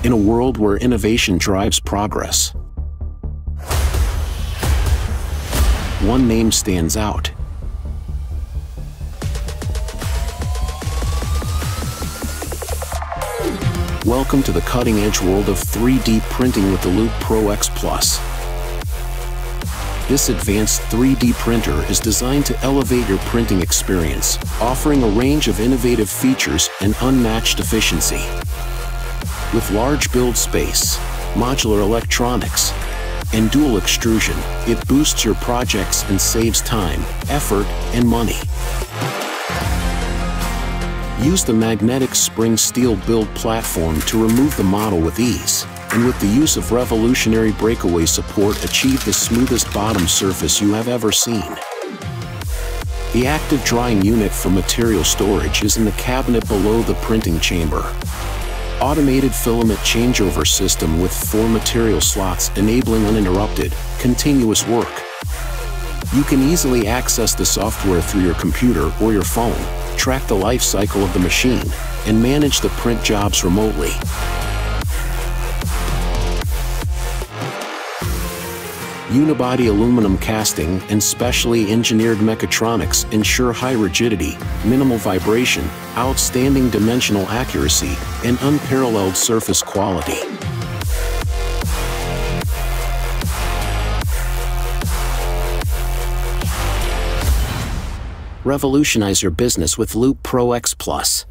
in a world where innovation drives progress. One name stands out. Welcome to the cutting-edge world of 3D printing with the Loop Pro X Plus. This advanced 3D printer is designed to elevate your printing experience, offering a range of innovative features and unmatched efficiency. With large build space, modular electronics, and dual extrusion, it boosts your projects and saves time, effort, and money. Use the magnetic spring steel build platform to remove the model with ease, and with the use of revolutionary breakaway support, achieve the smoothest bottom surface you have ever seen. The active drying unit for material storage is in the cabinet below the printing chamber. Automated filament changeover system with 4 material slots enabling uninterrupted, continuous work. You can easily access the software through your computer or your phone, track the life cycle of the machine, and manage the print jobs remotely. Unibody aluminum casting and specially engineered mechatronics ensure high rigidity, minimal vibration, outstanding dimensional accuracy, and unparalleled surface quality. Revolutionize your business with Loop Pro X Plus.